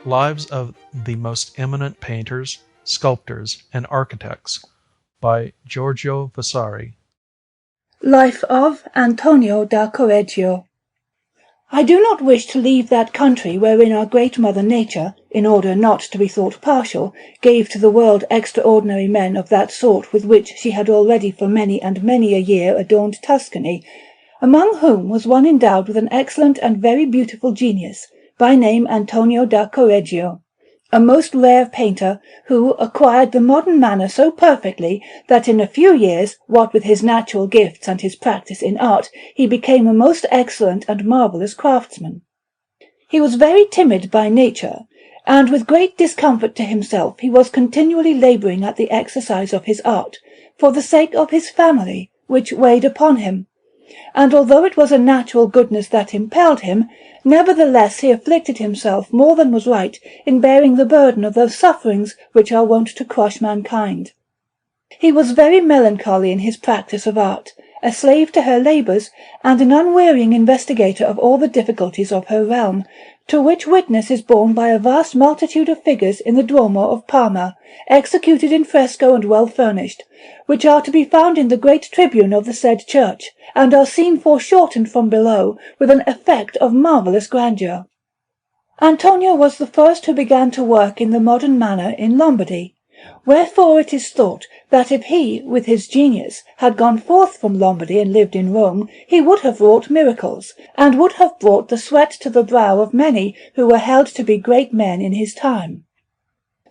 Lives of the Most Eminent Painters, Sculptors, and Architects by Giorgio Vasari. Life of Antonio da Correggio. I do not wish to leave that country wherein our great Mother Nature, in order not to be thought partial, gave to the world extraordinary men of that sort with which she had already for many and many a year adorned Tuscany, among whom was one endowed with an excellent and very beautiful genius, by name Antonio da Correggio, a most rare painter, who acquired the modern manner so perfectly that in a few years, what with his natural gifts and his practice in art, he became a most excellent and marvellous craftsman. He was very timid by nature, and with great discomfort to himself he was continually labouring at the exercise of his art, for the sake of his family, which weighed upon him. And although it was a natural goodness that impelled him, nevertheless he afflicted himself more than was right in bearing the burden of those sufferings which are wont to crush mankind. He was very melancholy in his practice of art, a slave to her labours, and an unwearying investigator of all the difficulties of her realm, to which witness is borne by a vast multitude of figures in the Duomo of Parma, executed in fresco and well furnished, which are to be found in the great tribune of the said church, and are seen foreshortened from below, with an effect of marvellous grandeur. Antonio was the first who began to work in the modern manner in Lombardy, wherefore it is thought that if he, with his genius, had gone forth from Lombardy and lived in Rome, he would have wrought miracles, and would have brought the sweat to the brow of many who were held to be great men in his time.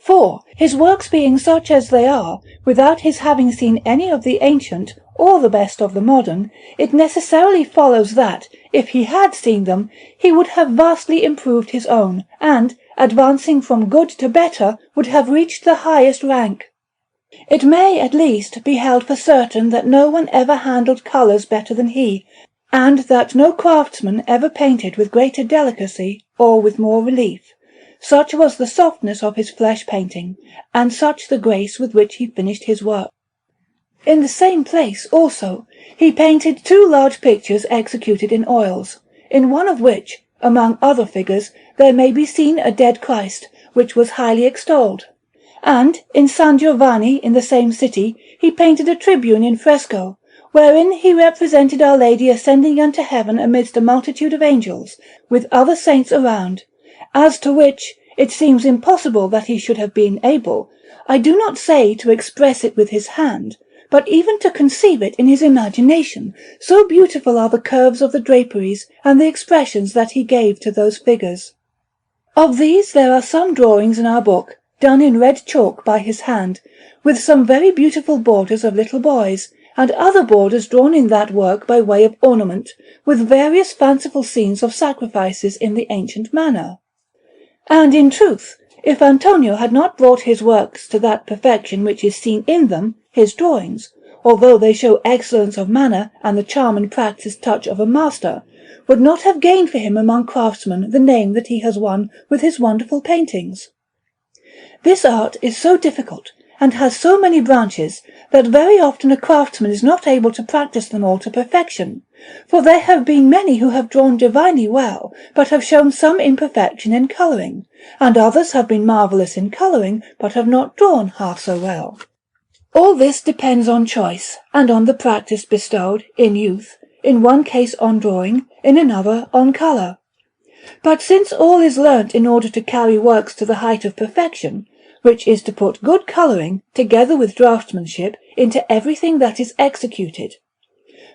For, his works being such as they are, without his having seen any of the ancient, or the best of the modern, it necessarily follows that, if he had seen them, he would have vastly improved his own, and, advancing from good to better, would have reached the highest rank. It may, at least, be held for certain that no one ever handled colours better than he, and that no craftsman ever painted with greater delicacy, or with more relief. Such was the softness of his flesh painting, and such the grace with which he finished his work. In the same place, also, he painted 2 large pictures executed in oils, in one of which, among other figures, there may be seen a dead Christ, which was highly extolled. And, in San Giovanni, in the same city, he painted a tribune in fresco, wherein he represented Our Lady ascending unto heaven amidst a multitude of angels, with other saints around, as to which it seems impossible that he should have been able, I do not say to express it with his hand, but even to conceive it in his imagination, so beautiful are the curves of the draperies and the expressions that he gave to those figures. Of these there are some drawings in our book, done in red chalk by his hand, with some very beautiful borders of little boys, and other borders drawn in that work by way of ornament, with various fanciful scenes of sacrifices in the ancient manner. And in truth, if Antonio had not brought his works to that perfection which is seen in them, his drawings, although they show excellence of manner and the charm and practised touch of a master, would not have gained for him among craftsmen the name that he has won with his wonderful paintings. This art is so difficult, and has so many branches, that very often a craftsman is not able to practise them all to perfection, for there have been many who have drawn divinely well, but have shown some imperfection in colouring, and others have been marvellous in colouring, but have not drawn half so well. All this depends on choice, and on the practice bestowed, in youth, in one case on drawing, in another on colour. But since all is learnt in order to carry works to the height of perfection, which is to put good colouring, together with draughtsmanship, into everything that is executed.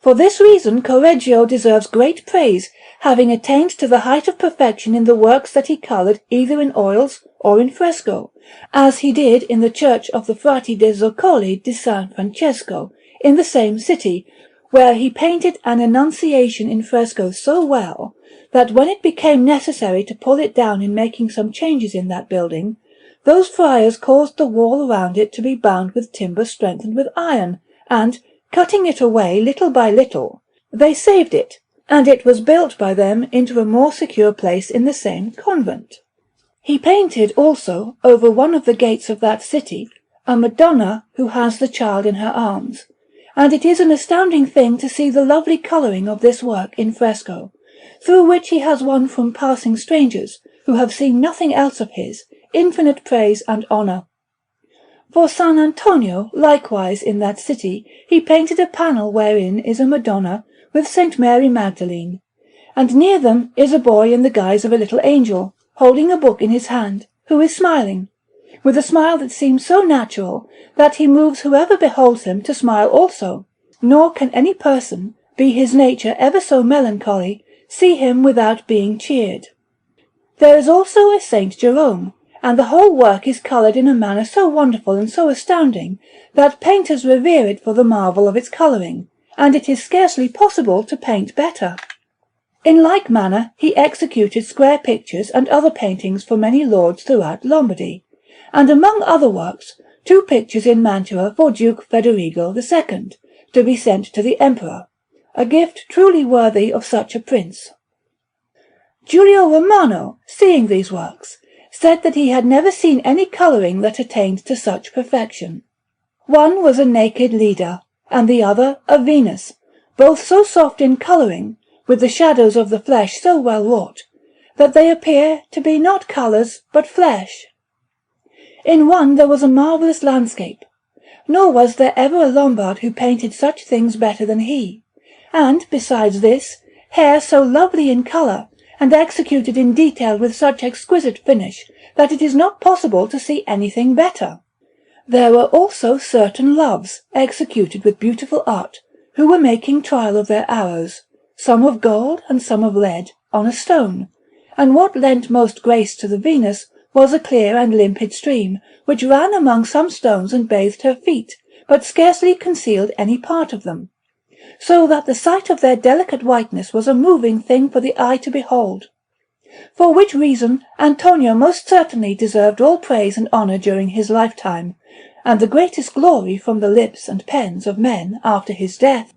For this reason Correggio deserves great praise, having attained to the height of perfection in the works that he coloured either in oils or in fresco, as he did in the church of the Frati de' Zoccoli di San Francesco, in the same city, where he painted an Annunciation in fresco so well, that when it became necessary to pull it down in making some changes in that building, those friars caused the wall around it to be bound with timber strengthened with iron, and, cutting it away little by little, they saved it, and it was built by them into a more secure place in the same convent. He painted also, over one of the gates of that city, a Madonna who has the child in her arms, and it is an astounding thing to see the lovely colouring of this work in fresco, through which he has won from passing strangers, who have seen nothing else of his, infinite praise and honour. For San Antonio, likewise in that city, he painted a panel wherein is a Madonna with Saint Mary Magdalene, and near them is a boy in the guise of a little angel, holding a book in his hand, who is smiling, with a smile that seems so natural that he moves whoever beholds him to smile also, nor can any person, be his nature ever so melancholy, see him without being cheered. There is also a Saint Jerome, and the whole work is coloured in a manner so wonderful and so astounding that painters revere it for the marvel of its colouring, and it is scarcely possible to paint better. In like manner he executed square pictures and other paintings for many lords throughout Lombardy, and among other works 2 pictures in Mantua for Duke Federigo II, to be sent to the Emperor, a gift truly worthy of such a prince. Giulio Romano, seeing these works, said that he had never seen any colouring that attained to such perfection. One was a naked Leda, and the other a Venus, both so soft in colouring, with the shadows of the flesh so well wrought, that they appear to be not colours but flesh. In one there was a marvellous landscape, nor was there ever a Lombard who painted such things better than he, and, besides this, hair so lovely in colour, and executed in detail with such exquisite finish, that it is not possible to see anything better. There were also certain loves, executed with beautiful art, who were making trial of their arrows, some of gold and some of lead, on a stone, and what lent most grace to the Venus was a clear and limpid stream, which ran among some stones and bathed her feet, but scarcely concealed any part of them, so that the sight of their delicate whiteness was a moving thing for the eye to behold. For which reason Antonio most certainly deserved all praise and honour during his lifetime, and the greatest glory from the lips and pens of men after his death.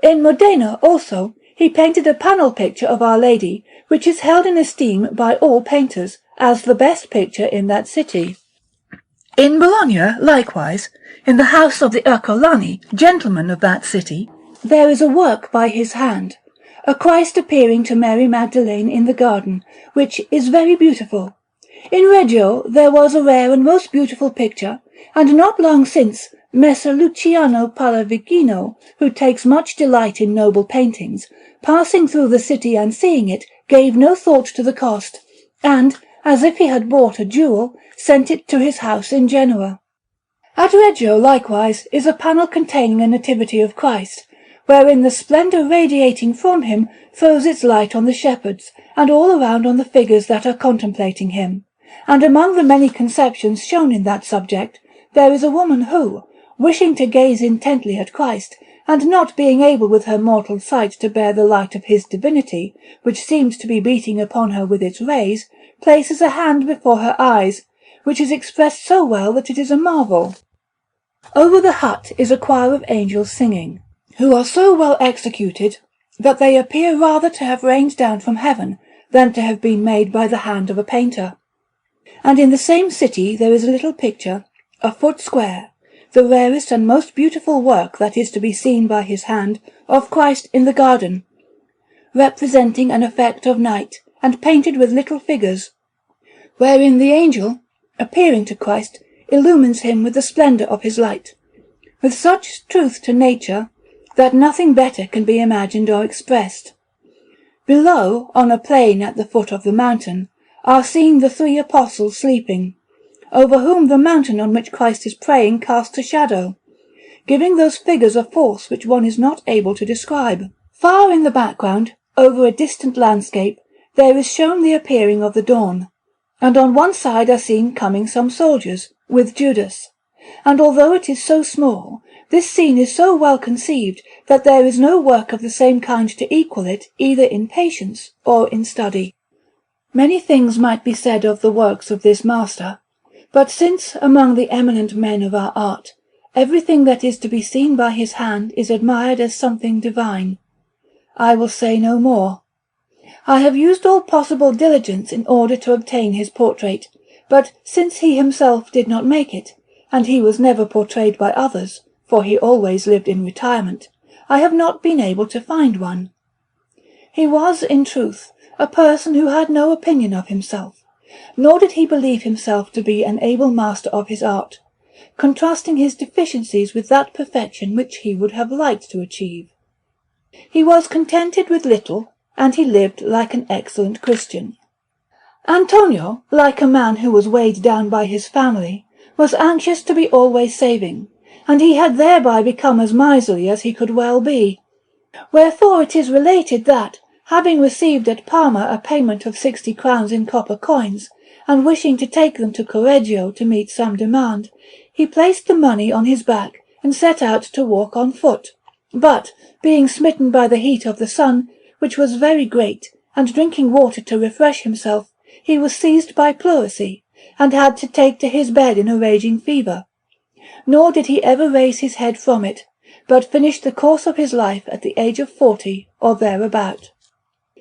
In Modena also he painted a panel picture of Our Lady, which is held in esteem by all painters as the best picture in that city. In Bologna, likewise, in the house of the Ercolani, gentlemen of that city, there is a work by his hand, a Christ appearing to Mary Magdalene in the garden, which is very beautiful. In Reggio there was a rare and most beautiful picture, and not long since Messer Luciano Pallavicino, who takes much delight in noble paintings, passing through the city and seeing it, gave no thought to the cost, and, as if he had bought a jewel, sent it to his house in Genoa. At Reggio, likewise, is a panel containing a Nativity of Christ, wherein the splendour radiating from him throws its light on the shepherds, and all around on the figures that are contemplating him. And among the many conceptions shown in that subject, there is a woman who, wishing to gaze intently at Christ, and not being able with her mortal sight to bear the light of his divinity, which seems to be beating upon her with its rays, places a hand before her eyes, which is expressed so well that it is a marvel. Over the hut is a choir of angels singing, who are so well executed that they appear rather to have rained down from heaven than to have been made by the hand of a painter. And in the same city there is a little picture, a foot square, the rarest and most beautiful work that is to be seen by his hand, of Christ in the garden, representing an effect of night, and painted with little figures, wherein the angel, appearing to Christ, illumines him with the splendour of his light, with such truth to nature that nothing better can be imagined or expressed. Below, on a plain at the foot of the mountain, are seen the 3 apostles sleeping, over whom the mountain on which Christ is praying casts a shadow, giving those figures a force which one is not able to describe. Far in the background, over a distant landscape, there is shown the appearing of the dawn, and on one side are seen coming some soldiers, with Judas, and although it is so small, this scene is so well conceived that there is no work of the same kind to equal it either in patience or in study. Many things might be said of the works of this master, but since, among the eminent men of our art, everything that is to be seen by his hand is admired as something divine, I will say no more. I have used all possible diligence in order to obtain his portrait, but since he himself did not make it, and he was never portrayed by others, for he always lived in retirement, I have not been able to find one. He was, in truth, a person who had no opinion of himself, nor did he believe himself to be an able master of his art, contrasting his deficiencies with that perfection which he would have liked to achieve. He was contented with little, and he lived like an excellent Christian. Antonio, like a man who was weighed down by his family, was anxious to be always saving, and he had thereby become as miserly as he could well be. Wherefore it is related that, having received at Parma a payment of 60 crowns in copper coins, and wishing to take them to Correggio to meet some demand, he placed the money on his back and set out to walk on foot. But, being smitten by the heat of the sun, which was very great, and drinking water to refresh himself, he was seized by pleurisy, and had to take to his bed in a raging fever. Nor did he ever raise his head from it, but finished the course of his life at the age of 40, or thereabout.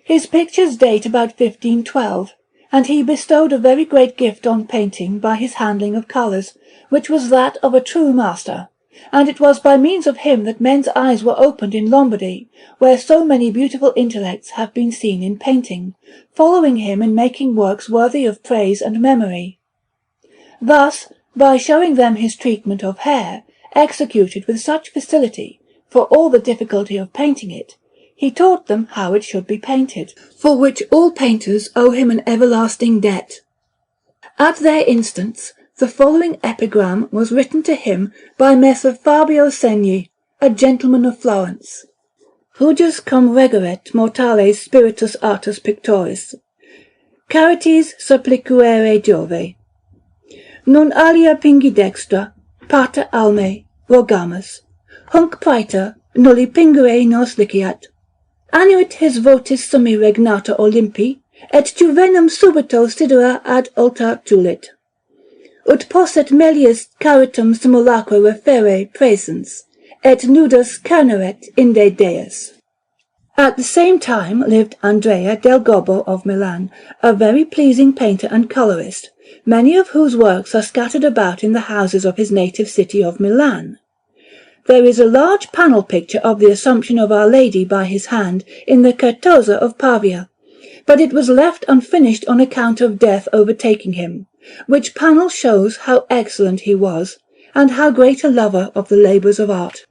His pictures date about 1512, and he bestowed a very great gift on painting by his handling of colours, which was that of a true master, and it was by means of him that men's eyes were opened in Lombardy, where so many beautiful intellects have been seen in painting, following him in making works worthy of praise and memory. Thus, by showing them his treatment of hair, executed with such facility, for all the difficulty of painting it, he taught them how it should be painted, for which all painters owe him an everlasting debt. At their instance, the following epigram was written to him by Messer Fabio Segni, a gentleman of Florence. Hujus cum regeret mortales spiritus artus pictoris, caritis supplicuere Jove. Non alia pingi dextra, pater alme, rogamus, hunc praetor, nulli pingere nos liciat. Annuit his votis summi regnata Olympi, et juvenum subito sidera ad ulta tulit. Ut posset melius caritum simulacra referre praesens, et nudus cerneret inde deus. At the same time lived Andrea del Gobbo of Milan, a very pleasing painter and colourist, many of whose works are scattered about in the houses of his native city of Milan. There is a large panel picture of the Assumption of Our Lady by his hand in the Certosa of Pavia, but it was left unfinished on account of death overtaking him, which panel shows how excellent he was, and how great a lover of the labours of art.